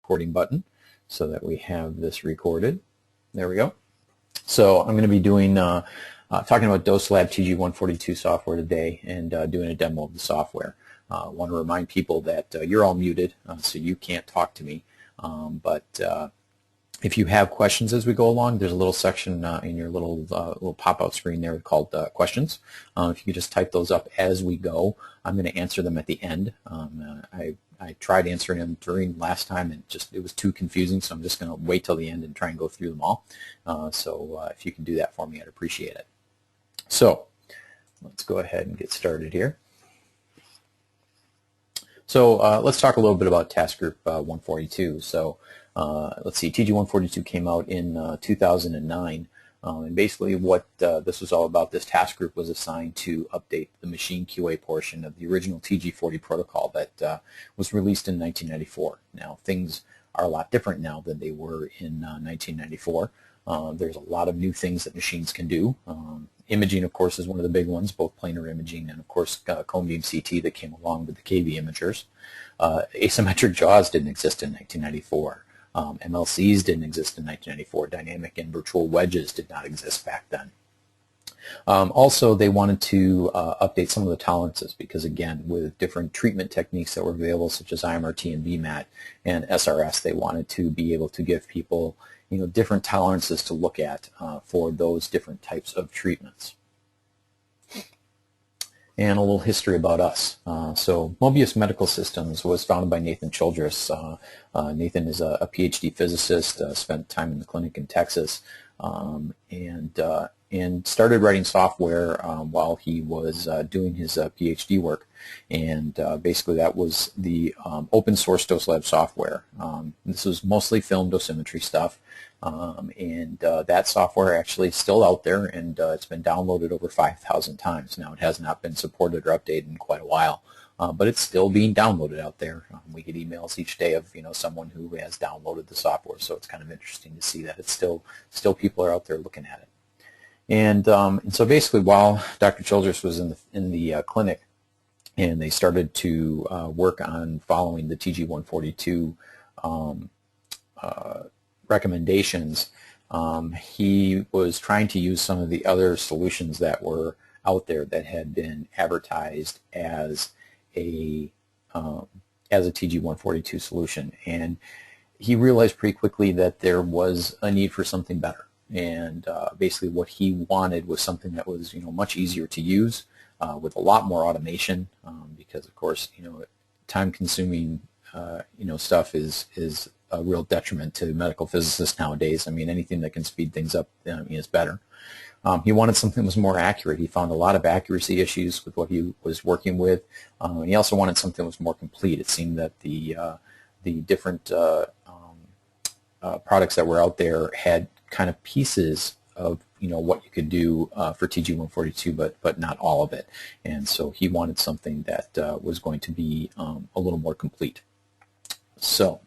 recording button so that we have this recorded. There we go. So I'm going to be doing talking about DoseLab TG 142 software today and doing a demo of the software. I want to remind people that you're all muted, so you can't talk to me. But if you have questions as we go along, there's a little section in your little pop-out screen there called questions. If you could just type those up as we go, I'm going to answer them at the end. I tried answering them during last time and it was too confusing, so I'm just going to wait till the end and try and go through them all. So if you can do that for me, I'd appreciate it. So let's go ahead and get started here. So let's talk a little bit about task group 142. So let's see, TG 142 came out in 2009. And basically what this was all about, this task group was assigned to update the machine QA portion of the original TG40 protocol that was released in 1994. Now things are a lot different now than they were in 1994. There's a lot of new things that machines can do. Imaging, of course, is one of the big ones, both planar imaging and, of course, cone beam CT that came along with the KV imagers. Asymmetric jaws didn't exist in 1994. MLCs didn't exist in 1994. Dynamic and virtual wedges did not exist back then. Also, they wanted to update some of the tolerances because, again, with different treatment techniques that were available, such as IMRT and VMAT and SRS, they wanted to be able to give people different tolerances to look at for those different types of treatments. And a little history about us. So Mobius Medical Systems was founded by Nathan Childress. Nathan is a PhD physicist, spent time in the clinic in Texas, and started writing software while he was doing his PhD work. And basically that was the open source DoseLab software. This was mostly film dosimetry stuff. That software actually is still out there, and it's been downloaded over 5,000 times. Now it has not been supported or updated in quite a while, but it's still being downloaded out there. We get emails each day of someone who has downloaded the software, so it's kind of interesting to see that it's still people are out there looking at it. And so basically, while Dr. Childress was in the clinic, and they started to work on following the TG 142 recommendations, he was trying to use some of the other solutions that were out there that had been advertised as a TG 142 solution, and he realized pretty quickly that there was a need for something better. And basically what he wanted was something that was much easier to use with a lot more automation, because of course time-consuming stuff is a real detriment to medical physicists nowadays. I mean, anything that can speed things up is better. He wanted something that was more accurate. He found a lot of accuracy issues with what he was working with. He also wanted something that was more complete. It seemed that the different products that were out there had kind of pieces of what you could do for TG 142, but not all of it. And so he wanted something that was going to be a little more complete. So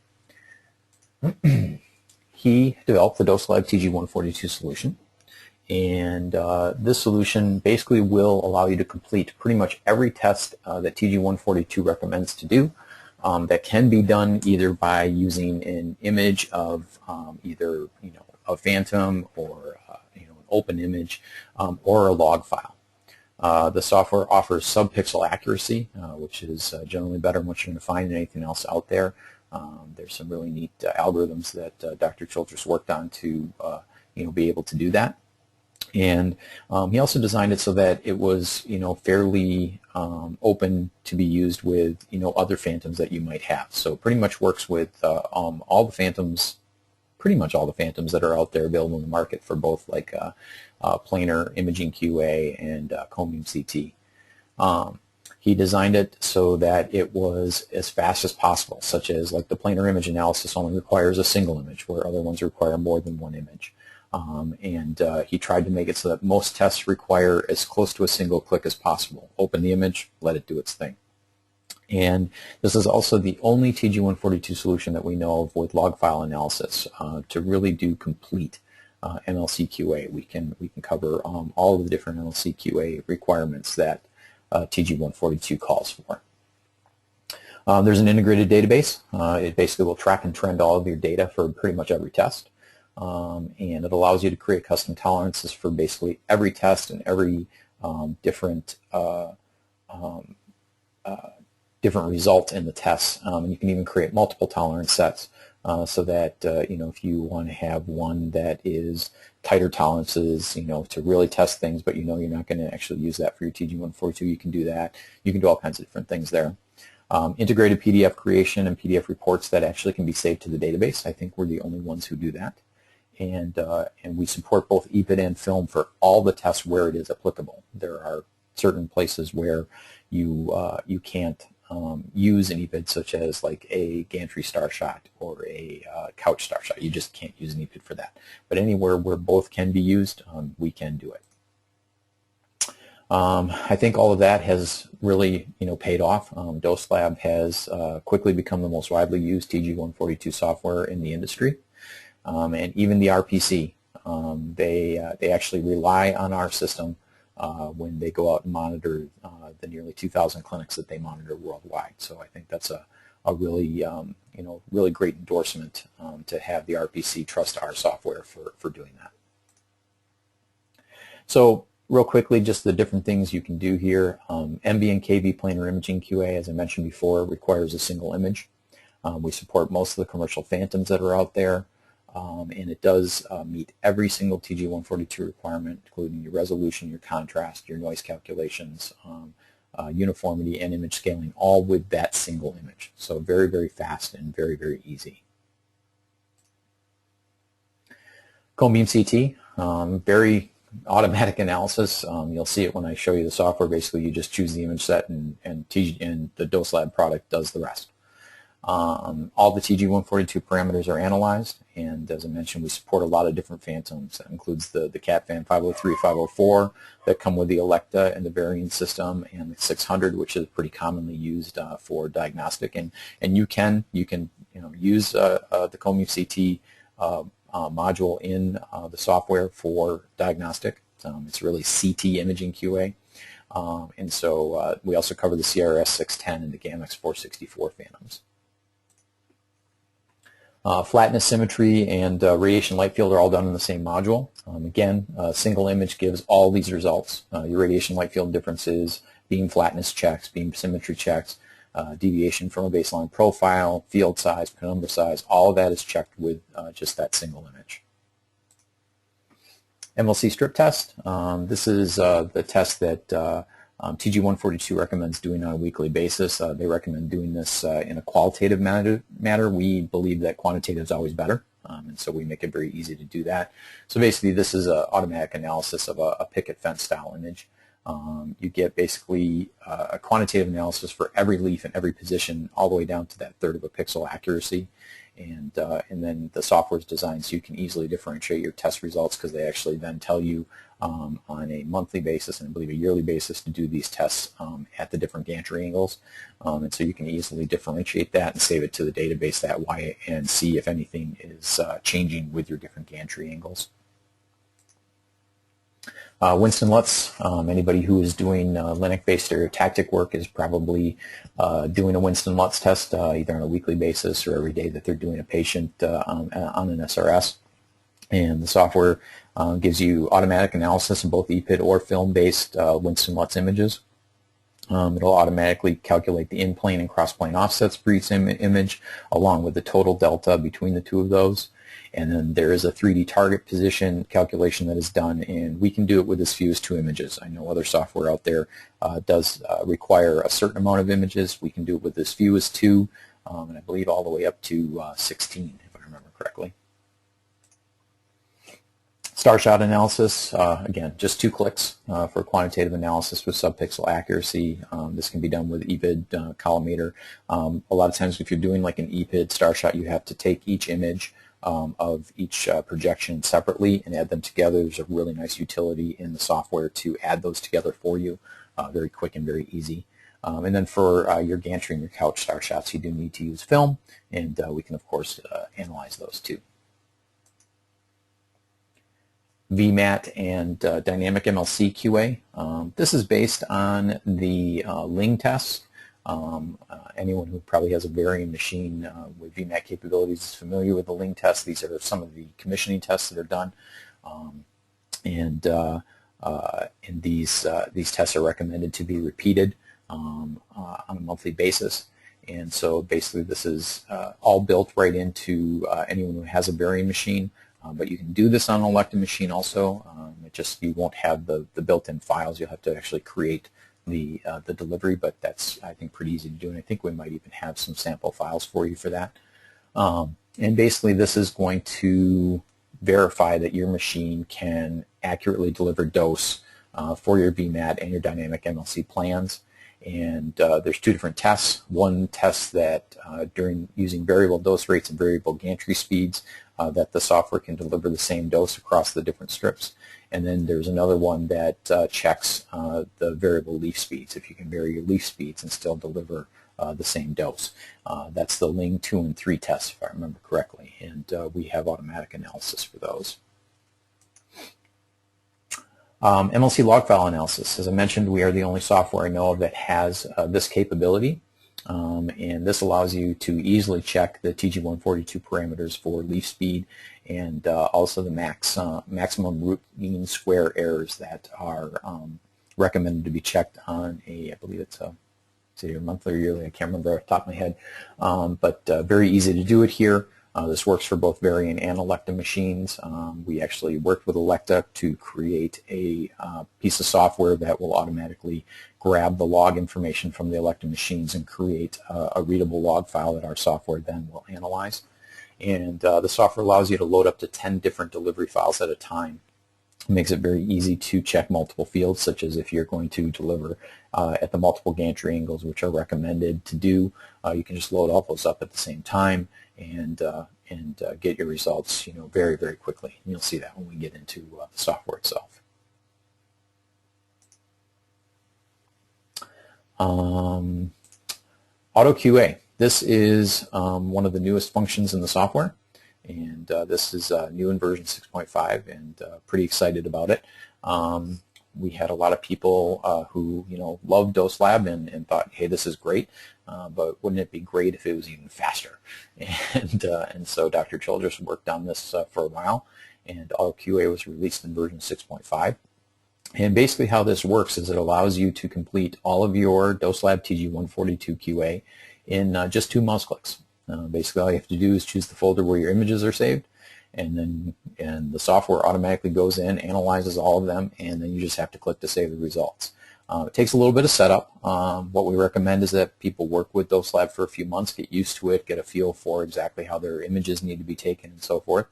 he developed the DoseLab TG 142 solution, and this solution basically will allow you to complete pretty much every test that TG 142 recommends to do. That can be done either by using an image of either a phantom or an open image or a log file. The software offers sub-pixel accuracy, which is generally better than what you're going to find in anything else out there. There's some really neat algorithms that Dr. Childress worked on to be able to do that. And he also designed it so that it was fairly open to be used with other phantoms that you might have. So pretty much works with all the phantoms, pretty much all the phantoms that are out there available in the market for both like planar imaging QA and cone beam CT. He designed it so that it was as fast as possible, such as like the planar image analysis only requires a single image, where other ones require more than one image. He tried to make it so that most tests require as close to a single click as possible. Open the image, let it do its thing. And this is also the only TG 142 solution that we know of with log file analysis to really do complete MLC QA. We can cover all of the different MLC QA requirements that TG 142 calls for. There's an integrated database. It basically will track and trend all of your data for pretty much every test. And it allows you to create custom tolerances for basically every test and every different result in the test. And you can even create multiple tolerance sets so that if you want to have one that is tighter tolerances, to really test things, but you're not going to actually use that for your TG142, you can do that. You can do all kinds of different things there. Integrated PDF creation and PDF reports that actually can be saved to the database. I think we're the only ones who do that. And we support both EPID and film for all the tests where it is applicable. There are certain places where you can't use an EPID, such as like a gantry Starshot or a couch Starshot. You just can't use an EPID for that. But anywhere where both can be used, we can do it. I think all of that has really paid off. DoseLab has quickly become the most widely used TG142 software in the industry. And even the RPC, they actually rely on our system when they go out and monitor the nearly 2,000 clinics that they monitor worldwide. So I think that's a really really great endorsement to have the RPC trust our software for doing that. So real quickly, just the different things you can do here. MB and KV planar imaging QA, as I mentioned before, requires a single image. We support most of the commercial phantoms that are out there. And it does meet every single TG142 requirement, including your resolution, your contrast, your noise calculations, uniformity, and image scaling, all with that single image. So very, very fast and very, very easy. Cone beam CT, very automatic analysis. You'll see it when I show you the software. Basically, you just choose the image set, and the DoseLab product does the rest. All the TG142 parameters are analyzed, and as I mentioned, we support a lot of different phantoms. That includes the CAT-FAN 503, 504 that come with the Electa and the Varian system, and the 600, which is pretty commonly used for diagnostic. And you can use the Cone beam CT module in the software for diagnostic. It's really CT imaging QA. And so we also cover the CRS 610 and the GAMX 464 phantoms. Flatness, symmetry, and radiation light field are all done in the same module. Again, a single image gives all these results. Your radiation light field differences, beam flatness checks, beam symmetry checks, deviation from a baseline profile, field size, penumbra size, all of that is checked with just that single image. MLC Strip Test. This is the test that TG142 recommends doing on a weekly basis. They recommend doing this in a qualitative manner. We believe that quantitative is always better, and so we make it very easy to do that. So basically, this is an automatic analysis of a picket fence style image. You get basically a quantitative analysis for every leaf in every position, all the way down to that third of a pixel accuracy. And then the software is designed so you can easily differentiate your test results, because they actually then tell you on a monthly basis and I believe a yearly basis to do these tests at the different gantry angles. And so you can easily differentiate that and save it to the database that way and see if anything is changing with your different gantry angles. Winston-Lutz, anybody who is doing Linux-based stereotactic work is probably doing a Winston-Lutz test either on a weekly basis or every day that they're doing a patient on an SRS. And the software gives you automatic analysis of both EPID or film-based Winston-Lutz images. It'll automatically calculate the in-plane and cross-plane offsets for each image, along with the total delta between the two of those. And then there is a 3D target position calculation that is done, and we can do it with as few as 2 images. I know other software out there does require a certain amount of images. We can do it with as few as 2, and I believe all the way up to 16, if I remember correctly. Starshot Analysis, again, just 2 clicks for quantitative analysis with subpixel accuracy. This can be done with EPID collimator. A lot of times if you're doing like an EPID Starshot, you have to take each image of each projection separately and add them together. There's a really nice utility in the software to add those together for you, very quick and very easy. And then for your gantry and your couch Starshots, you do need to use film, and we can of course analyze those too. VMAT and dynamic MLC QA. This is based on the Ling test. Anyone who probably has a varying machine with VMAT capabilities is familiar with the Ling test. These are some of the commissioning tests that are done, and these tests are recommended to be repeated on a monthly basis. And so basically this is all built right into anyone who has a varying machine. But you can do this on an elective machine also. You won't have the built-in files. You'll have to actually create the delivery, but that's, I think, pretty easy to do, and I think we might even have some sample files for you for that. And basically this is going to verify that your machine can accurately deliver dose for your VMAT and your dynamic MLC plans. And there's two different tests. One test that during using variable dose rates and variable gantry speeds that the software can deliver the same dose across the different strips. And then there's another one that checks the variable leaf speeds, if you can vary your leaf speeds and still deliver the same dose. That's the Ling 2 and 3 test, if I remember correctly, and we have automatic analysis for those. MLC log file analysis. As I mentioned, we are the only software I know of that has this capability, and this allows you to easily check the TG142 parameters for leaf speed and also the maximum root mean square errors that are recommended to be checked on I believe it's either monthly or yearly, I can't remember off the top of my head, but very easy to do it here. This works for both varying and elective machines. We actually worked with Electa to create a piece of software that will automatically grab the log information from the elective machines and create a readable log file that our software then will analyze. And the software allows you to load up to 10 different delivery files at a time. It makes it very easy to check multiple fields, such as if you're going to deliver at the multiple gantry angles, which are recommended to do. You can just load all those up at the same time and get your results, very, very quickly. And you'll see that when we get into the software itself. Auto QA. This is one of the newest functions in the software, and this is new in version 6.5, and pretty excited about it. We had a lot of people who loved DoseLab and thought, hey, this is great, but wouldn't it be great if it was even faster? And so Dr. Childress worked on this for a while, and Auto QA was released in version 6.5. And basically how this works is it allows you to complete all of your DoseLab TG 142 QA in just 2 mouse clicks. Basically all you have to do is choose the folder where your images are saved, and the software automatically goes in, analyzes all of them, and then you just have to click to save the results. It takes a little bit of setup. What we recommend is that people work with DoseLab for a few months, get used to it, get a feel for exactly how their images need to be taken and so forth.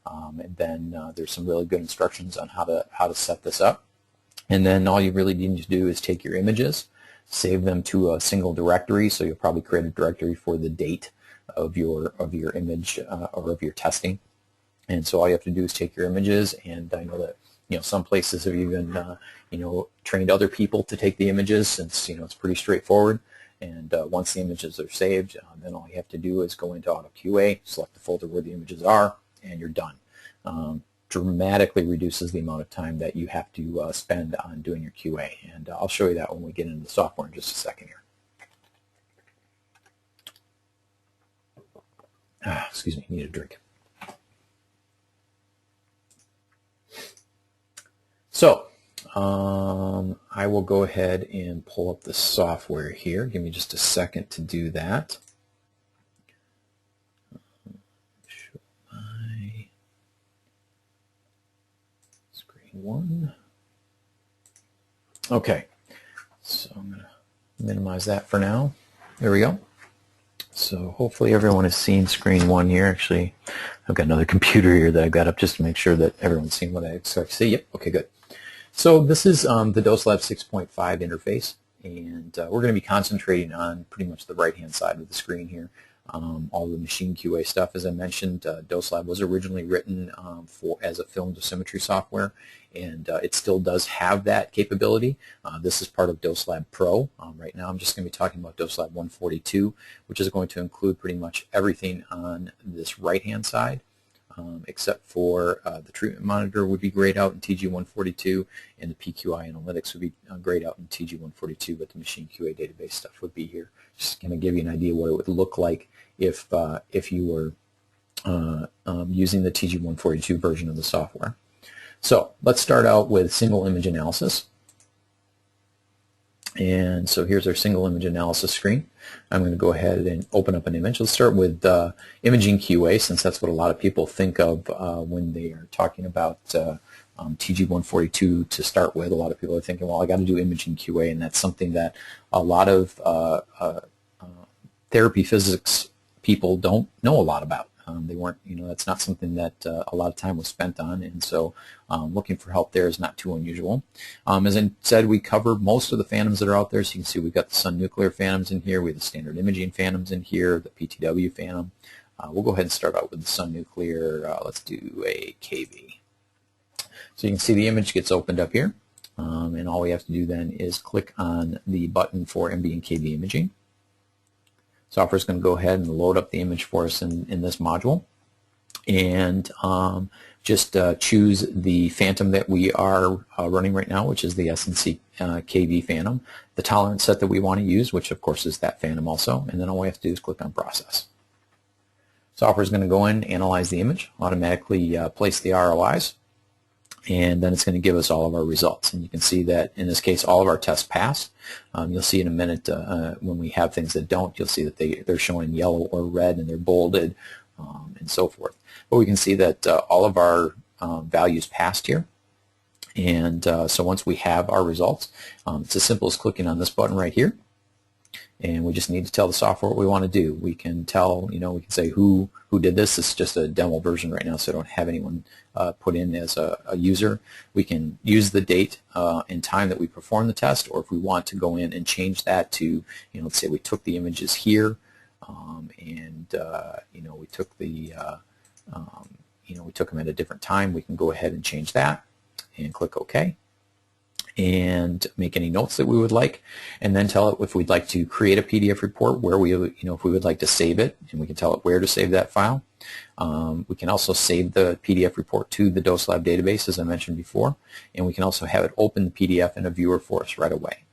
And then there's some really good instructions on how to set this up. And then all you really need to do is take your images, save them to a single directory. So you'll probably create a directory for the date of your image or of your testing. And so all you have to do is take your images, and I know that some places have even trained other people to take the images, since it's pretty straightforward. And once the images are saved, then all you have to do is go into Auto QA, select the folder where the images are, and you're done. Dramatically reduces the amount of time that you have to spend on doing your QA, and I'll show you that when we get into the software in just a second here. Excuse me, need a drink. So I will go ahead and pull up the software here. Give me just a second to do that. Show my screen 1. Okay, so I'm going to minimize that for now. There we go. So hopefully everyone has seen screen 1 here. Actually, I've got another computer here that I've got up just to make sure that everyone's seen what I expect to see. Yep, okay, good. So this is the DoseLab 6.5 interface, and we're going to be concentrating on pretty much the right-hand side of the screen here. All the machine QA stuff. As I mentioned, DoseLab was originally written as a film dosimetry software, and it still does have that capability. This is part of DoseLab Pro. Right now I'm just going to be talking about DoseLab 142, which is going to include pretty much everything on this right-hand side. except for the treatment monitor would be grayed out in TG142, and the PQI analytics would be grayed out in TG142, but the machine QA database stuff would be here. Just going to give you an idea what it would look like if you were using the TG142 version of the software. So let's start out with single image analysis. And so here's our single image analysis screen. I'm going to go ahead and open up an image. Let's start with imaging QA, since that's what a lot of people think of when they are talking about TG142 to start with. A lot of people are thinking, well, I got to do imaging QA, and that's something that a lot of therapy physics people don't know a lot about. They weren't, that's not something that a lot of time was spent on, and so looking for help there is not too unusual. As I said, we cover most of the phantoms that are out there. So you can see we've got the sun nuclear phantoms in here, we have the standard imaging phantoms in here, the PTW phantom. We'll go ahead and start out with the sun nuclear. Let's do a KV. So you can see the image gets opened up here, and all we have to do then is click on the button for MB and KV imaging. Software is going to go ahead and load up the image for us in this module, and just choose the phantom that we are running right now, which is the SNC KV phantom, the tolerance set that we want to use, which of course is that phantom also, and then all we have to do is click on process. Software is going to go in, analyze the image, automatically place the ROIs, and then it's going to give us all of our results. And you can see that in this case all of our tests pass. You'll see in a minute when we have things that don't, you'll see that they're showing yellow or red and they're bolded and so forth. But we can see that all of our values passed here. And so once we have our results, it's as simple as clicking on this button right here. And we just need to tell the software what we want to do. We can tell, we can say who did this. It's just a demo version right now, so I don't have anyone put in as a user. We can use the date and time that we performed the test, or if we want to go in and change that to, let's say we took the images here, and we took the, we took them at a different time. We can go ahead and change that and click OK. And make any notes that we would like, and then tell it if we'd like to create a PDF report where we, if we would like to save it, and we can tell it where to save that file. We can also save the PDF report to the DoseLab database, as I mentioned before, and we can also have it open the PDF in a viewer for us right away.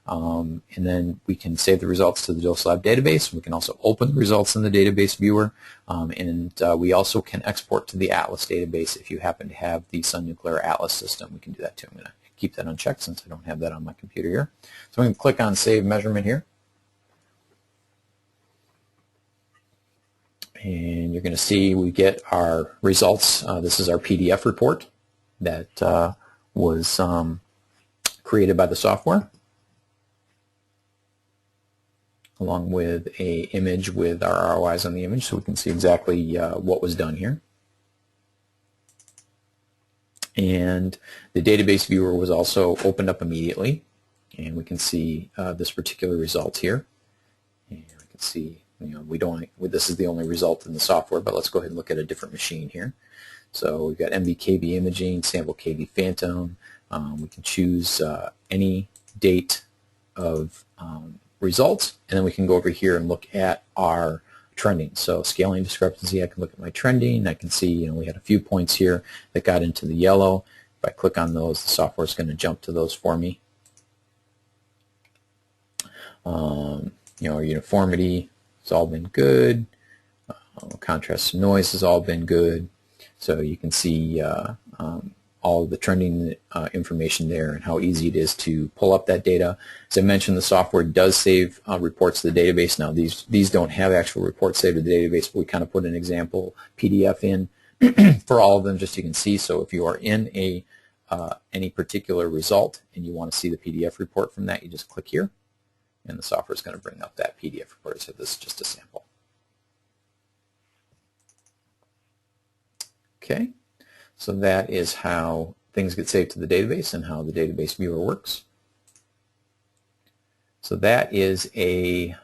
And then we can save the results to the DoseLab database. We can also open the results in the database viewer, and we also can export to the Atlas database if you happen to have the Sun Nuclear Atlas system. We can do that too. I'm going to keep that unchecked since I don't have that on my computer here. So I'm going to click on Save Measurement here. And you're going to see we get our results. This is our PDF report that was created by the software, along with a image with our ROIs on the image, so we can see exactly what was done here. And the database viewer was also opened up immediately, and we can see this particular result here. And we can see, this is the only result in the software, but let's go ahead and look at a different machine here. So we've got MB-KV imaging, sample KV phantom. We can choose any date of results, and then we can go over here and look at our trending. So scaling discrepancy, I can look at my trending. I can see, we had a few points here that got into the yellow. If I click on those, the software is going to jump to those for me. Our uniformity has all been good. Contrast to noise has all been good. So you can see all of the trending information there and how easy it is to pull up that data. As I mentioned, the software does save reports to the database. Now these don't have actual reports saved to the database, but we kind of put an example PDF in for all of them just so you can see. So if you are in any particular result and you want to see the PDF report from that, you just click here and the software is going to bring up that PDF report. So this is just a sample. Okay. So that is how things get saved to the database and how the database viewer works. So that is a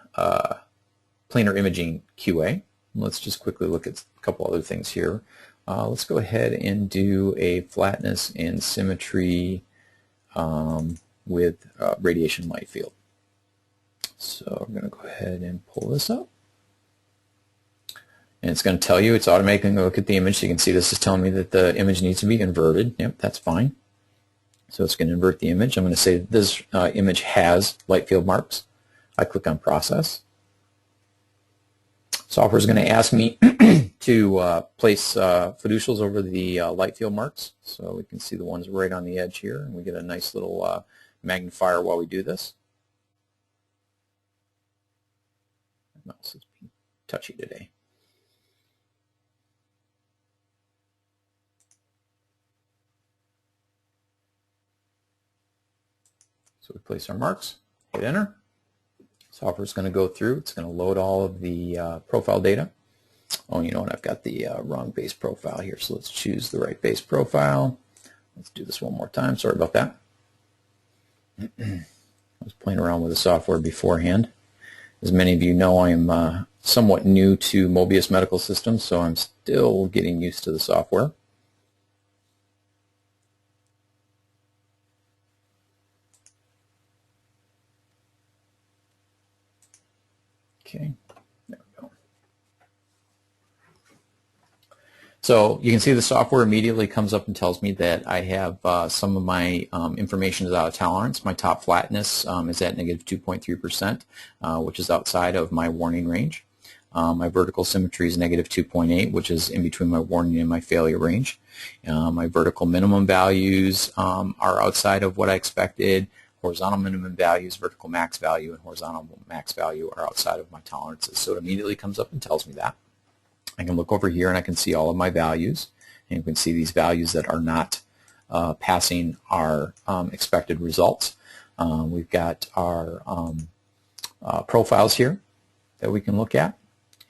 planar imaging QA. Let's just quickly look at a couple other things here. Let's go ahead and do a flatness and symmetry with radiation light field. So I'm going to go ahead and pull this up. And it's going to tell you, it's automatically going to look at the image. So you can see this is telling me that the image needs to be inverted. Yep, that's fine. So it's going to invert the image. I'm going to say that this image has light field marks. I click on Process. Software is going to ask me to place fiducials over the light field marks. So we can see the ones right on the edge here, and we get a nice little magnifier while we do this. My mouse is being touchy today. So we place our marks, hit enter. Software is going to go through. It's going to load all of the profile data. Oh, you know what? I've got the wrong base profile here, so let's choose the right base profile. Let's do this one more time. Sorry about that. I was playing around with the software beforehand. As many of you know, I am somewhat new to Mobius Medical Systems, so I'm still getting used to the software. Okay, there we go. So you can see the software immediately comes up and tells me that I have some of my information is out of tolerance. My top flatness is at negative 2.3%, which is outside of my warning range. My vertical symmetry is negative 2.8, which is in between my warning and my failure range. My vertical minimum values are outside of what I expected. Horizontal minimum values, vertical max value, and horizontal max value are outside of my tolerances. So it immediately comes up and tells me that. I can look over here and I can see all of my values. And you can see these values that are not passing our expected results. We've got our profiles here that we can look at.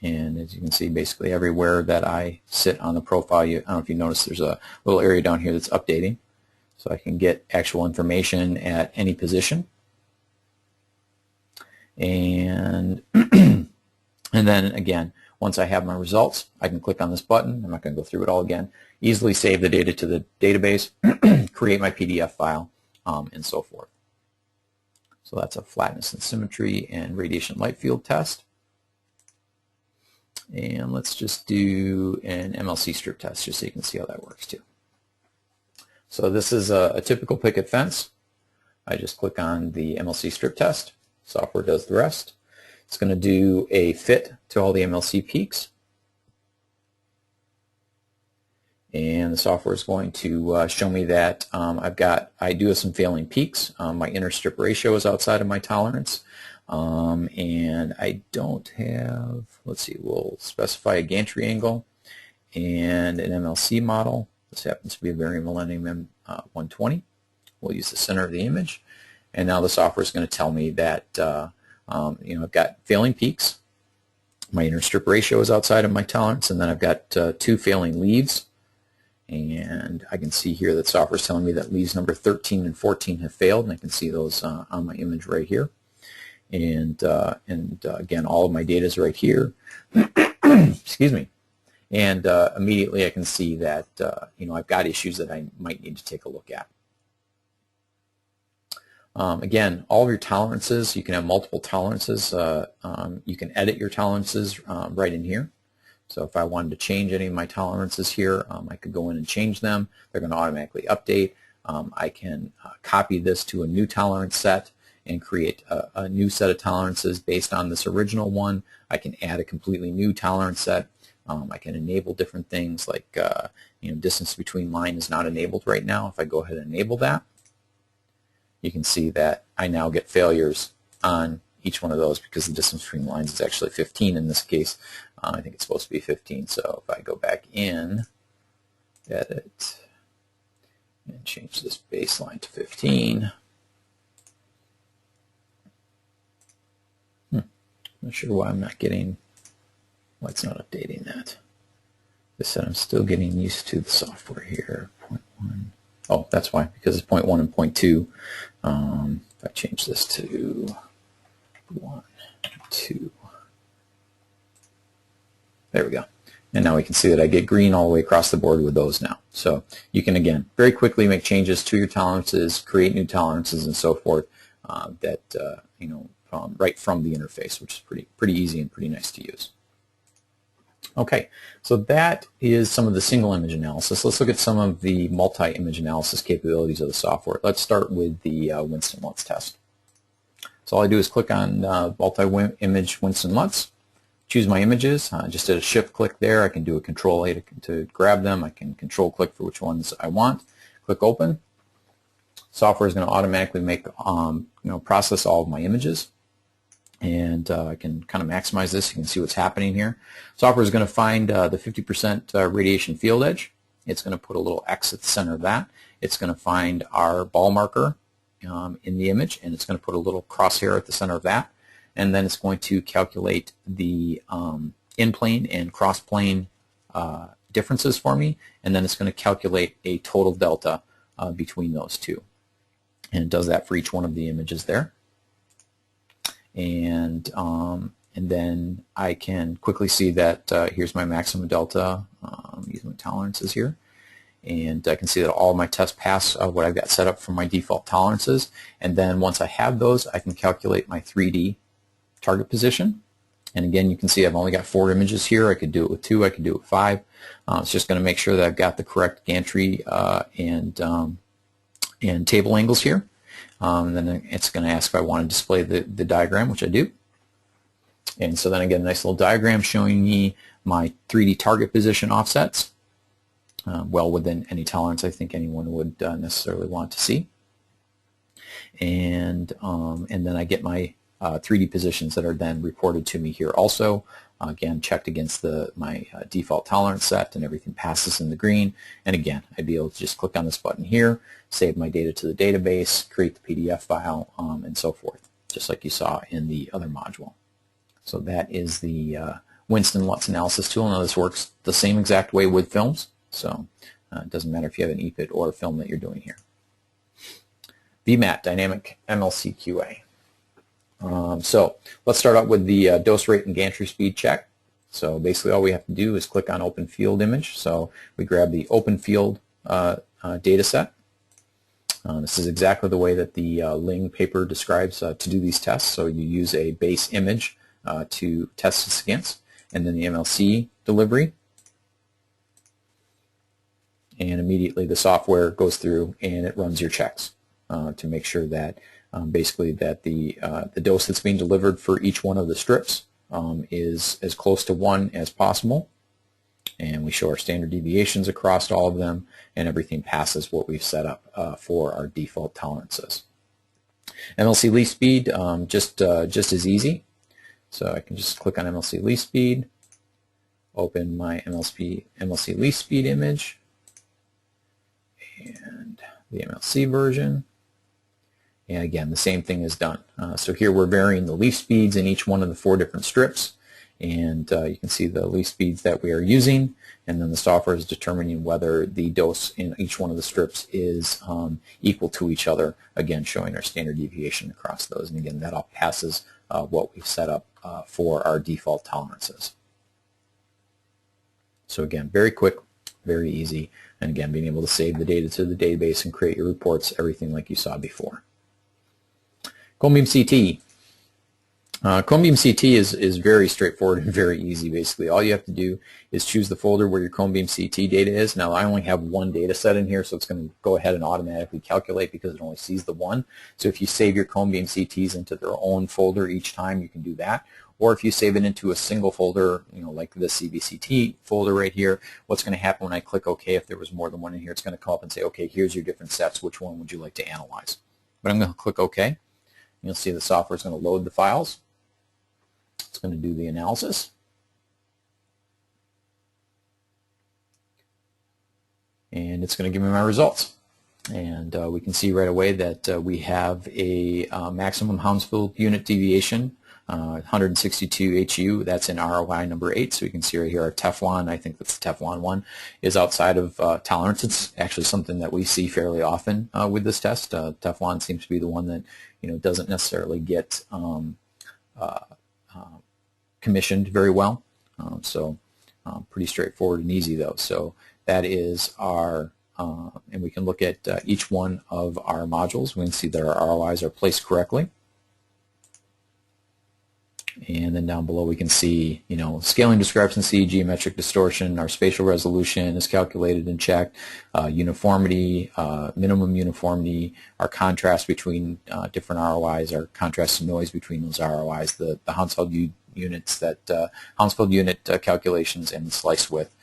And as you can see, basically everywhere that I sit on the profile, I don't know if you notice there's a little area down here that's updating. So I can get actual information at any position. And, and then again, once I have my results, I can click on this button. I'm not going to go through it all again. Easily save the data to the database, create my PDF file, and so forth. So that's a flatness and symmetry and radiation light field test. And let's just do an MLC strip test just so you can see how that works too. So this is a typical picket fence. I just click on the MLC strip test. Software does the rest. It's going to do a fit to all the MLC peaks. And the software is going to show me that I do have some failing peaks. My inner strip ratio is outside of my tolerance. And I don't have, let's see, we'll specify a gantry angle and an MLC model. This happens to be a Variant Millennium M120. We'll use the center of the image. And now the software is going to tell me that I've got failing peaks. My inner strip ratio is outside of my tolerance, and then I've got 2 failing leaves. And I can see here that software is telling me that leaves number 13 and 14 have failed, and I can see those on my image right here. And again, all of my data is right here. Excuse me. And immediately I can see that I've got issues that I might need to take a look at. Again, all of your tolerances, you can have multiple tolerances. You can edit your tolerances right in here. So if I wanted to change any of my tolerances here, I could go in and change them. They're going to automatically update. I can copy this to a new tolerance set and create a new set of tolerances based on this original one. I can add a completely new tolerance set. I can enable different things like distance between line is not enabled right now. If I go ahead and enable that, you can see that I now get failures on each one of those because the distance between lines is actually 15 in this case. I think it's supposed to be 15. So if I go back in, edit, and change this baseline to 15, not sure why I'm not getting, why it's not updating that. I said I'm still getting used to the software here. 0.1. Oh, that's why, because it's 0.1 and 0.2. If I change this to 1, 2. There we go. And now we can see that I get green all the way across the board with those now. So you can, again, very quickly make changes to your tolerances, create new tolerances, and so forth right from the interface, which is pretty easy and pretty nice to use. Okay, so that is some of the single image analysis. Let's look at some of the multi-image analysis capabilities of the software. Let's start with the Winston-Lutz test. So all I do is click on multi-image Winston-Lutz, choose my images. Just did a shift click there. I can do a control A to grab them. I can control click for which ones I want. Click open. Software is going to automatically make process all of my images. And I can kind of maximize this. You can see what's happening here. Software is going to find the 50% radiation field edge. It's going to put a little X at the center of that. It's going to find our ball marker in the image, and it's going to put a little crosshair at the center of that. And then it's going to calculate the in-plane and cross-plane differences for me, and then it's going to calculate a total delta between those two. And it does that for each one of the images there. And then I can quickly see that here's my maximum delta, using my tolerances here, and I can see that all my tests pass what I've got set up for my default tolerances. And then once I have those, I can calculate my 3D target position. And again, you can see I've only got 4 images here. I could do it with 2, I could do it with 5. It's just going to make sure that I've got the correct gantry and table angles here. And then it's going to ask if I want to display the diagram, which I do. And so then I get a nice little diagram showing me my 3D target position offsets, well within any tolerance I think anyone would necessarily want to see. And then I get my 3D positions that are then reported to me here also. Again, checked against my default tolerance set, and everything passes in the green. And again, I'd be able to just click on this button here, save my data to the database, create the PDF file, and so forth, just like you saw in the other module. So that is the Winston-Lutz Analysis tool. Now this works the same exact way with films, so it doesn't matter if you have an EPIT or a film that you're doing here. VMAT, Dynamic MLC QA. So let's start out with the dose rate and gantry speed check. So basically all we have to do is click on open field image. So we grab the open field data set. This is exactly the way that the Ling paper describes to do these tests. So you use a base image to test this against, and then the MLC delivery. And immediately the software goes through and it runs your checks to make sure that basically that the dose that's being delivered for each one of the strips is as close to 1 as possible. And we show our standard deviations across all of them, and everything passes what we've set up for our default tolerances. MLC least speed, just as easy. So I can just click on MLC least speed, open my MLC least speed image, and the MLC version. And again, the same thing is done. So here we're varying the leaf speeds in each one of the 4 different strips, and you can see the leaf speeds that we are using, and then the software is determining whether the dose in each one of the strips is equal to each other, again showing our standard deviation across those. And again, that all passes what we've set up for our default tolerances. So again, very quick, very easy, and again, being able to save the data to the database and create your reports, everything like you saw before. Cone beam CT. Cone beam CT is very straightforward and very easy. Basically, all you have to do is choose the folder where your cone beam CT data is. Now, I only have 1 data set in here, so it's going to go ahead and automatically calculate because it only sees the 1. So if you save your cone beam CTs into their own folder each time, you can do that. Or if you save it into a single folder, like the CBCT folder right here, what's going to happen when I click OK, if there was more than 1 in here, it's going to come up and say, okay, here's your different sets. Which one would you like to analyze? But I'm going to click OK. You'll see the software is going to load the files. It's going to do the analysis. And it's going to give me my results. And we can see right away that we have a maximum Hounsfield unit deviation, 162 HU. That's in ROI number 8. So you can see right here our Teflon, I think that's the Teflon one, is outside of tolerance. It's actually something that we see fairly often with this test. Teflon seems to be the one that doesn't necessarily get commissioned very well. So pretty straightforward and easy though. So that is our, and we can look at each one of our modules. We can see that our ROIs are placed correctly. And then down below we can see, scaling discrepancy, geometric distortion, our spatial resolution is calculated and checked, uniformity, minimum uniformity, our contrast between different ROIs, our contrast to noise between those ROIs, the Hounsfield units Hounsfield unit calculations, and the slice width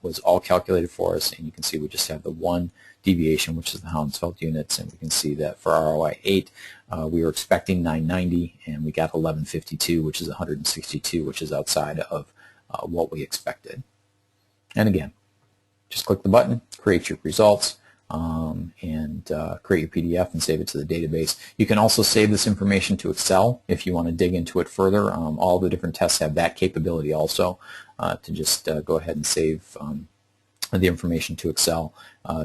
was all calculated for us. And you can see we just have the one deviation, which is the Hounsfield units, and we can see that for ROI 8 we were expecting 990 and we got 1152, which is 162, which is outside of what we expected. And again, just click the button, create your results, and create your PDF and save it to the database. You can also save this information to Excel if you want to dig into it further. All the different tests have that capability also, to just go ahead and save the information to Excel,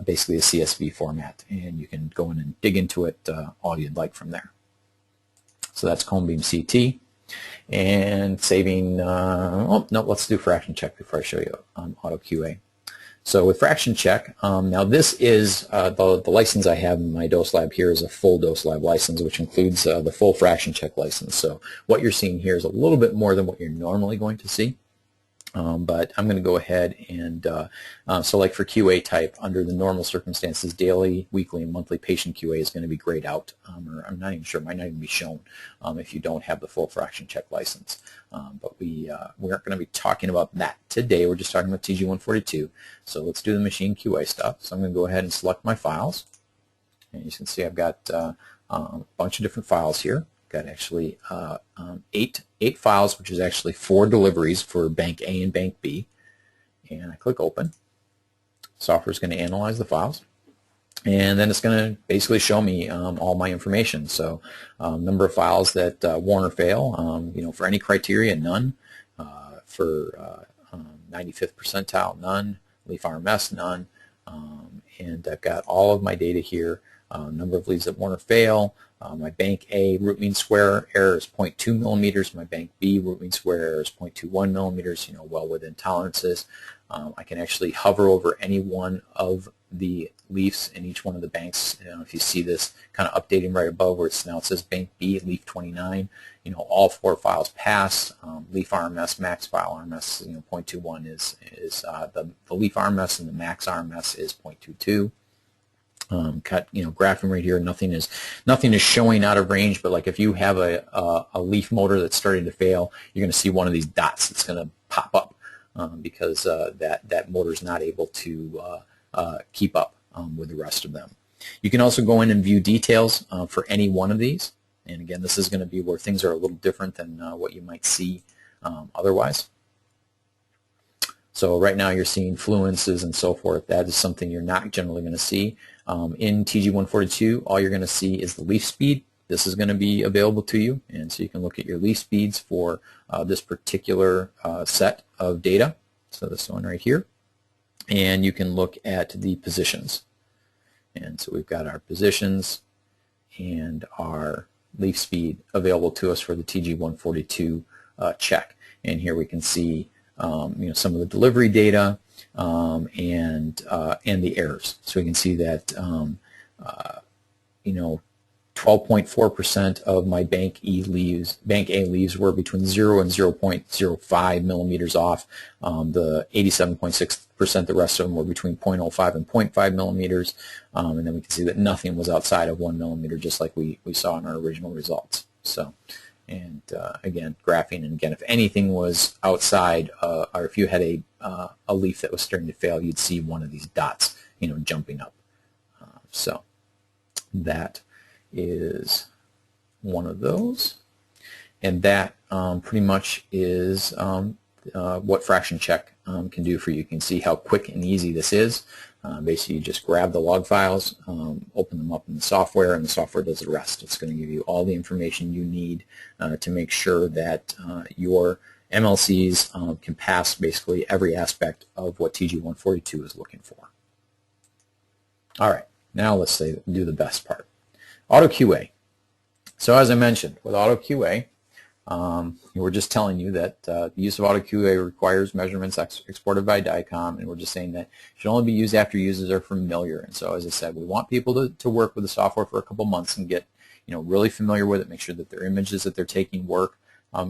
basically a CSV format, and you can go in and dig into it all you'd like from there. So that's cone beam CT, and saving, oh no, let's do fraction check before I show you auto QA. So with fraction check, now this is the license I have in my DoseLab here is a full DoseLab license, which includes the full fraction check license. So what you're seeing here is a little bit more than what you're normally going to see. But I'm going to go ahead and so like for QA type, under the normal circumstances, daily, weekly, and monthly patient QA is going to be grayed out, or I'm not even sure, it might not even be shown if you don't have the full fraction check license. But we aren't going to be talking about that today. We're just talking about TG142. So let's do the machine QA stuff. So I'm going to go ahead and select my files, and you can see I've got a bunch of different files here. Got actually eight files, which is actually 4 deliveries for Bank A and Bank B. And I click Open. Software is going to analyze the files, and then it's going to basically show me all my information. So number of files that Warner fail, for any criteria, none. For 95th percentile, none. Leaf RMS, none. And I've got all of my data here. Number of leads that Warner fail. My Bank A root mean square error is 0.2 millimeters. My Bank B root mean square error is 0.21 millimeters, well within tolerances. I can actually hover over any one of the leafs in each one of the banks. If you see this kind of updating right above where it says Bank B, leaf 29, all 4 files pass. Leaf RMS, max file RMS, 0.21 is the leaf RMS, and the max RMS is 0.22. Graphing right here, nothing is showing out of range, but like if you have a leaf motor that's starting to fail, you're going to see one of these dots that's going to pop up because that motor is not able to keep up with the rest of them. You can also go in and view details for any one of these, and again, this is going to be where things are a little different than what you might see otherwise. So right now you're seeing fluences and so forth. That is something you're not generally going to see. In TG142, all you're going to see is the leaf speed. This is going to be available to you, and so you can look at your leaf speeds for this particular set of data. So this one right here. And you can look at the positions. And so we've got our positions and our leaf speed available to us for the TG142 check. And here we can see some of the delivery data and the errors. So we can see that 12.4% of my Bank A leaves were between 0 and 0.05 millimeters off. The 87.6%, the rest of them were between 0.05 and 0.5 millimeters. And then we can see that nothing was outside of 1 millimeter, just like we saw in our original results. So. And again, graphing, and again, if anything was outside, or if you had a leaf that was starting to fail, you'd see one of these dots, jumping up. So that is one of those, and that pretty much is what fraction check can do for you. You can see how quick and easy this is. Basically, you just grab the log files, open them up in the software, and the software does the rest. It's going to give you all the information you need to make sure that your MLCs can pass basically every aspect of what TG142 is looking for. All right, now let's do the best part. Auto QA. So as I mentioned, with Auto QA, we're just telling you that the use of Auto QA requires measurements exported by DICOM, and we're just saying that it should only be used after users are familiar. And so, as I said, we want people to work with the software for a couple months and get really familiar with it, make sure that their images that they're taking work,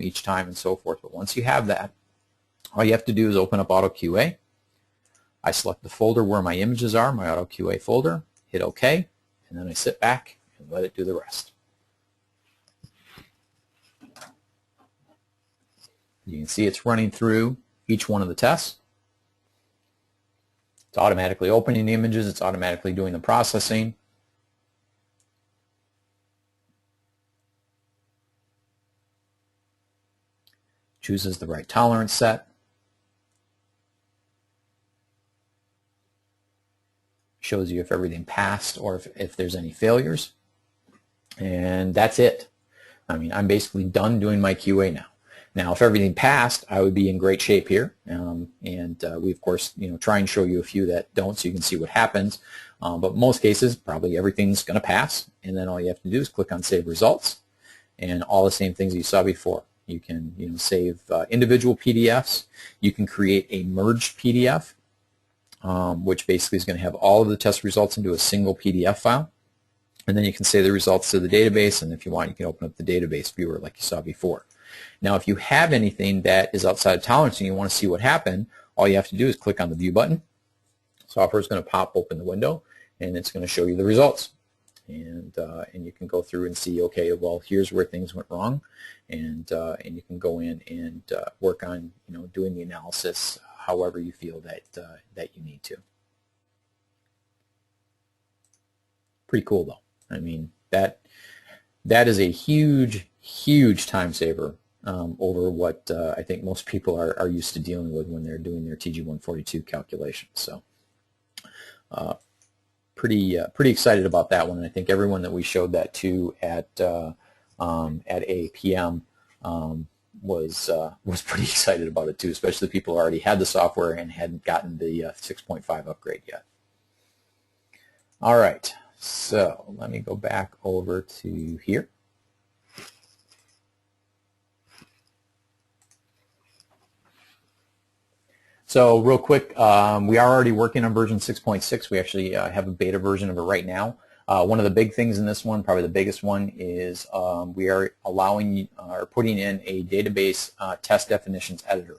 each time and so forth. But once you have that, all you have to do is open up AutoQA. I select the folder where my images are, my AutoQA folder, hit OK, and then I sit back and let it do the rest. You can see it's running through each one of the tests. It's automatically opening the images, it's automatically doing the processing. Chooses the right tolerance set. Shows you if everything passed or if there's any failures. And that's it. I mean, I'm basically done doing my QA now. Now, if everything passed, I would be in great shape here. We, of course, try and show you a few that don't so you can see what happens. But most cases, probably everything's going to pass. And then all you have to do is click on Save Results. And all the same things you saw before. You can save individual PDFs. You can create a merged PDF, which basically is going to have all of the test results into a single PDF file. And then you can save the results to the database, and if you want, you can open up the database viewer like you saw before. Now, if you have anything that is outside of tolerance and you want to see what happened, all you have to do is click on the View button. Software is going to pop open the window, and it's going to show you the results. And you can go through and see, okay, well, here's where things went wrong, and you can go in and work on doing the analysis however you feel that you need to. Pretty cool, though. I mean, that is a huge time saver over what I think most people are used to dealing with when they're doing their TG142 calculations. So pretty excited about that one, and I think everyone that we showed that to at AAPM was pretty excited about it too, especially the people who already had the software and hadn't gotten the 6.5 upgrade yet. All right, so let me go back over to here. So real quick, we are already working on version 6.6. We actually have a beta version of it right now. One of the big things in this one, probably the biggest one, is we are allowing or putting in a database test definitions editor.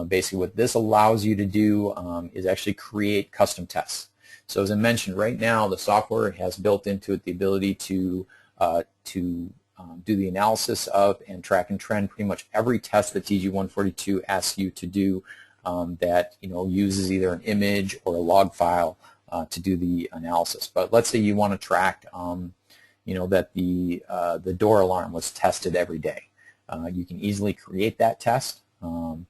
Basically what this allows you to do is actually create custom tests. So as I mentioned, right now the software has built into it the ability to do the analysis of and track and trend pretty much every test that TG142 asks you to do that uses either an image or a log file to do the analysis. But let's say you want to track that the door alarm was tested every day. You can easily create that test. You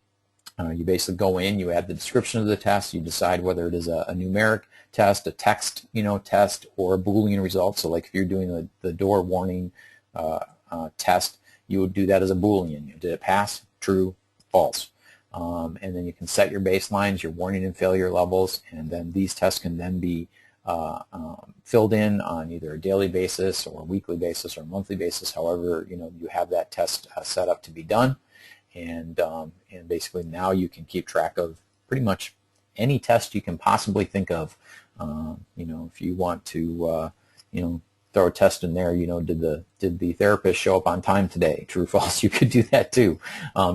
basically go in, you add the description of the test, you decide whether it is a numeric test, a text test, or a Boolean result. So like if you're doing the door warning test, you would do that as a Boolean. Did it pass? True, false. And then you can set your baselines, your warning and failure levels, and then these tests can then be filled in on either a daily basis or a weekly basis or a monthly basis, however you have that test set up to be done. And basically now you can keep track of pretty much any test you can possibly think of. If you want to throw a test in there, did the therapist show up on time today? True, false. You could do that too.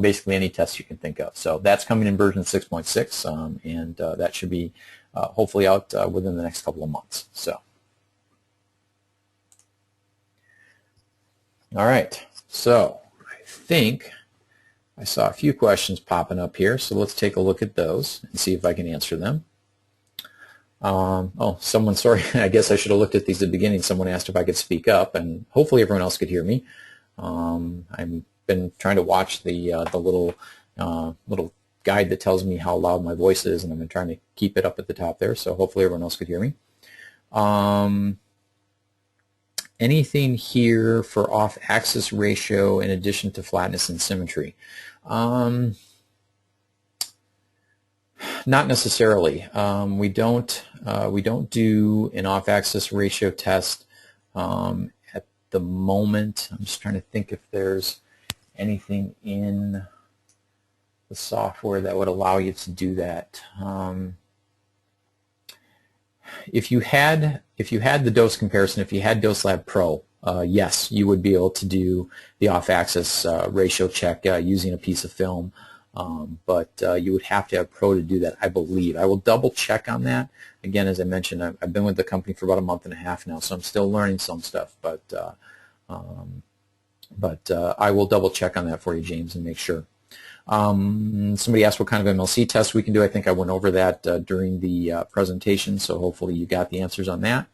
Basically any test you can think of. So that's coming in version 6.6, and that should be hopefully out within the next couple of months. So, all right. So I think I saw a few questions popping up here, so let's take a look at those and see if I can answer them. Sorry, I guess I should have looked at these at the beginning. Someone asked if I could speak up, and hopefully everyone else could hear me. I've been trying to watch the little guide that tells me how loud my voice is, and I've been trying to keep it up at the top there, so hopefully everyone else could hear me. Anything here for off-axis ratio in addition to flatness and symmetry? Not necessarily. We don't do an off-axis ratio test at the moment. I'm just trying to think if there's anything in the software that would allow you to do that. If you had the dose comparison, if you had DoseLab Pro, yes, you would be able to do the off-axis ratio check using a piece of film, but you would have to have Pro to do that, I believe. I will double check on that. Again, as I mentioned, I've been with the company for about a month and a half now, so I'm still learning some stuff, but I will double check on that for you, James, and make sure. Somebody asked what kind of MLC tests we can do. I think I went over that during the presentation, so hopefully you got the answers on that.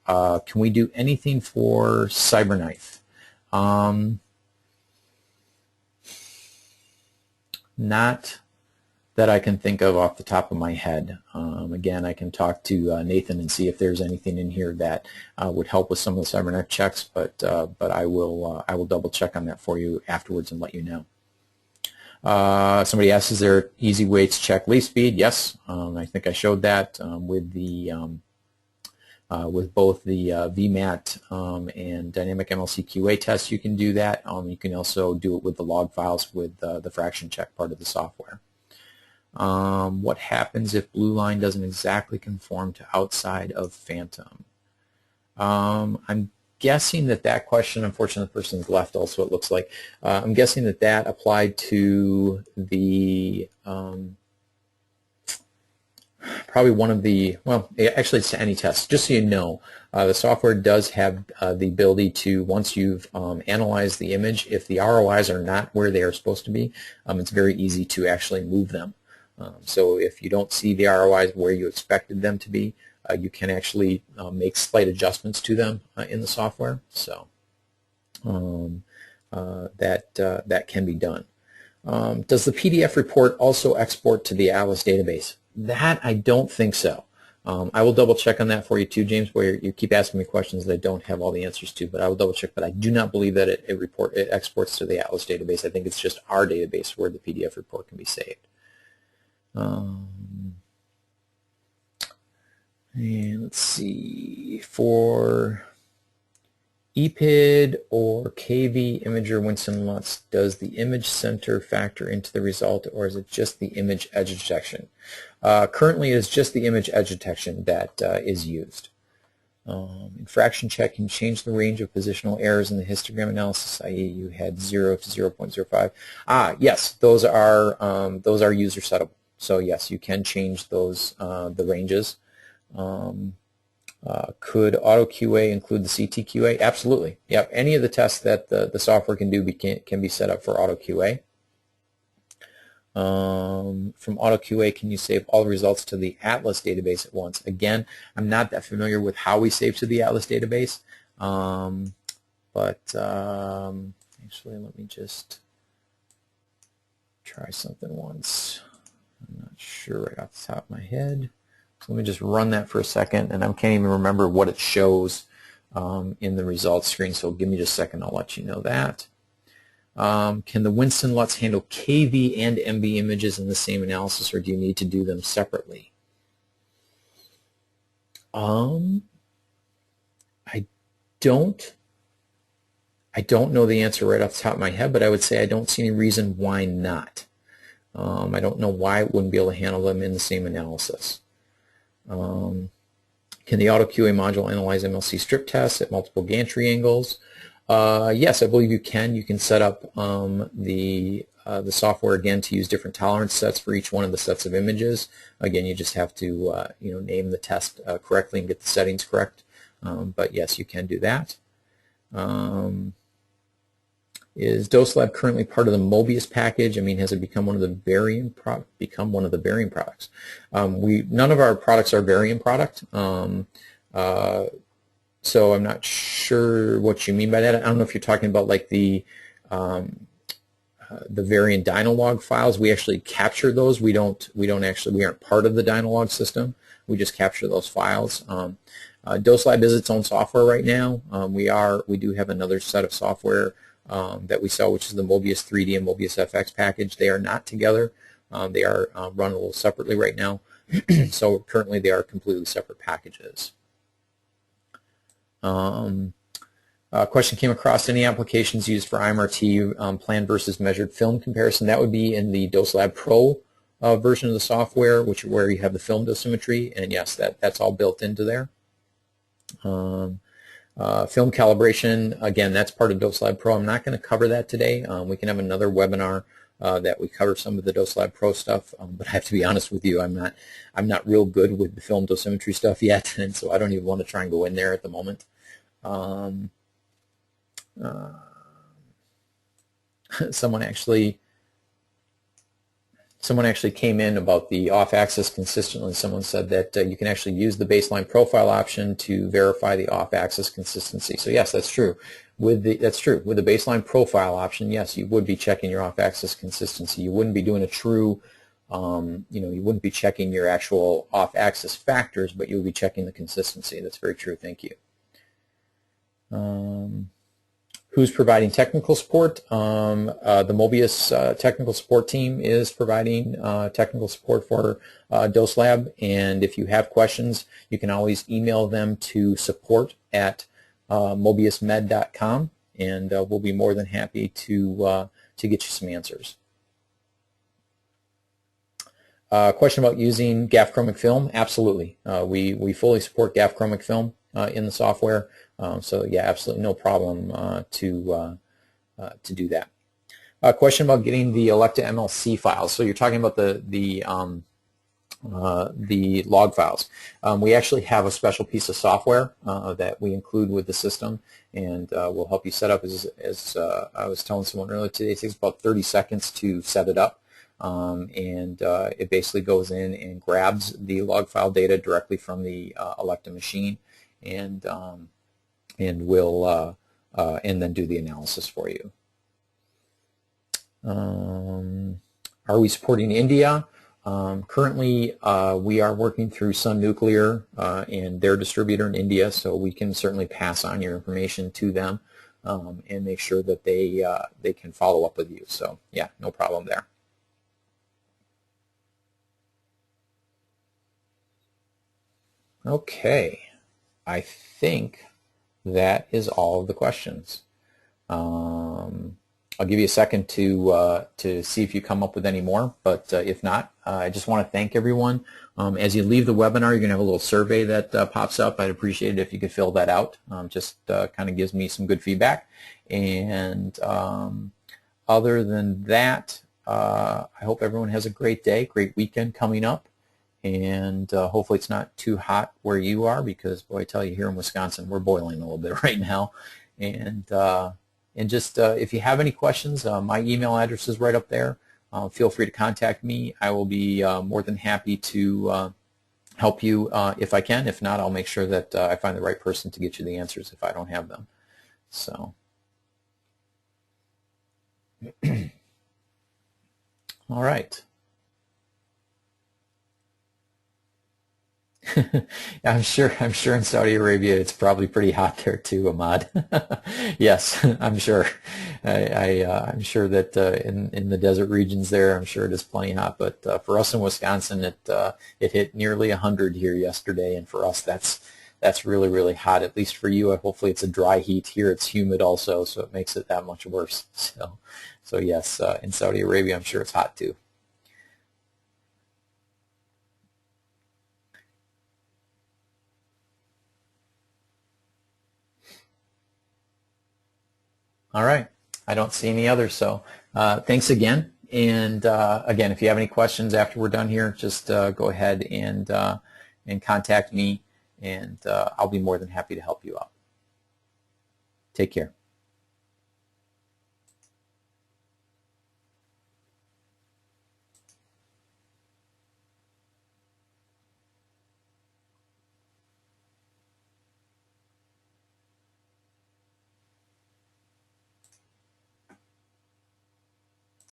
Can we do anything for CyberKnife? Not that I can think of off the top of my head. Again, I can talk to Nathan and see if there's anything in here that would help with some of the CyberKnife checks, but I will double check on that for you afterwards and let you know. Somebody asks, is there easy way to check leaf speed? Yes, I think I showed that with the with both the VMAT and Dynamic MLC QA tests. You can do that. You can also do it with the log files with the fraction check part of the software. What happens if blue line doesn't exactly conform to outside of phantom? I'm guessing that question, unfortunately the person's left also, it looks like. I'm guessing that applied to the probably one of the, well, actually it's to any test. Just so you know, the software does have the ability to, once you've analyzed the image, if the ROIs are not where they are supposed to be, it's very easy to actually move them. So if you don't see the ROIs where you expected them to be, you can actually make slight adjustments to them in the software. So that can be done. Does the PDF report also export to the Atlas database? That I don't think so. I will double check on that for you too, James, where you keep asking me questions that I don't have all the answers to, but I will double check. But I do not believe that it exports to the Atlas database. I think it's just our database where the PDF report can be saved. And let's see, for EPID or KV Imager Winston-Lutz, does the image center factor into the result, or is it just the image edge detection? Currently, it is just the image edge detection that is used. In fraction check, can change the range of positional errors in the histogram analysis, i.e. you had 0 to 0.05. Yes, those are user settable. So yes, you can change those the ranges. Could AutoQA include the CTQA? Absolutely. Yep. Any of the tests that the software can do can be set up for AutoQA. From AutoQA, can you save all results to the Atlas database at once? Again, I'm not that familiar with how we save to the Atlas database, but actually, let me just try something once. I'm not sure right off the top of my head. So let me just run that for a second, and I can't even remember what it shows in the results screen, so give me just a second, I'll let you know that. Can the Winston-Lutz handle KV and MV images in the same analysis, or do you need to do them separately? I don't know the answer right off the top of my head, but I would say I don't see any reason why not. I don't know why it wouldn't be able to handle them in the same analysis. Can the AutoQA module analyze MLC strip tests at multiple gantry angles? Yes, I believe you can. You can set up the software again to use different tolerance sets for each one of the sets of images. Again, you just have to name the test correctly and get the settings correct. But yes, you can do that. Is DoseLab currently part of the Mobius package? I mean, has it become one of the variant products? None of our products are variant product, so I'm not sure what you mean by that. I don't know if you're talking about like the variant Dynalog files. We actually capture those. We aren't part of the Dynalog system. We just capture those files. DoseLab is its own software right now. We do have another set of software that we sell, which is the Mobius 3D and Mobius FX package. They are not together. They are run a little separately right now. So currently they are completely separate packages. Question came across, any applications used for IMRT planned versus measured film comparison? That would be in the DoseLab Pro version of the software, where you have the film dosimetry, and yes, that's all built into there. Film calibration, again, that's part of DoseLab Pro. I'm not going to cover that today. We can have another webinar that we cover some of the DoseLab Pro stuff, but I have to be honest with you, I'm not real good with the film dosimetry stuff yet, and so I don't even want to try and go in there at the moment. Someone actually came in about the off-axis consistency. Someone said that you can actually use the baseline profile option to verify the off-axis consistency. So yes, that's true. That's true. With the baseline profile option, yes, you would be checking your off-axis consistency. You wouldn't be doing a true, you wouldn't be checking your actual off-axis factors, but you would be checking the consistency. That's very true. Thank you. Who's providing technical support? The Mobius technical support team is providing technical support for DoseLab, and if you have questions, you can always email them to support@mobiusmed.com, and we'll be more than happy to get you some answers. Question about using GAF chromic film? Absolutely. We fully support GAF chromic film in the software. So yeah, absolutely no problem to do that. Question about getting the Elekta MLC files. So you're talking about the log files. We actually have a special piece of software that we include with the system, and we'll help you set up. As I was telling someone earlier today, it takes about 30 seconds to set it up. It basically goes in and grabs the log file data directly from the Elekta machine, and will and then do the analysis for you. Are we supporting India? Currently, we are working through Sun Nuclear and their distributor in India, so we can certainly pass on your information to them and make sure that they can follow up with you. So yeah, no problem there. Okay, I think that is all of the questions. I'll give you a second to see if you come up with any more, but if not, I just want to thank everyone. As you leave the webinar, you're going to have a little survey that pops up. I'd appreciate it if you could fill that out. Just kind of gives me some good feedback. And other than that, I hope everyone has a great day, great weekend coming up. And hopefully it's not too hot where you are, because boy, I tell you, here in Wisconsin we're boiling a little bit right now. And just if you have any questions, my email address is right up there. Feel free to contact me. I will be more than happy to help you if I can. If not, I'll make sure that I find the right person to get you the answers if I don't have them. So all right. I'm sure in Saudi Arabia it's probably pretty hot there too, Ahmad. Yes, I'm sure. I'm sure that in the desert regions there, I'm sure it is plenty hot. But for us in Wisconsin, it hit nearly 100 here yesterday, and for us that's really, really hot. At least for you, hopefully it's a dry heat. Here it's humid also, so it makes it that much worse. So yes, in Saudi Arabia, I'm sure it's hot too. All right. I don't see any others, so thanks again. And again, if you have any questions after we're done here, just go ahead and contact me, and I'll be more than happy to help you out. Take care.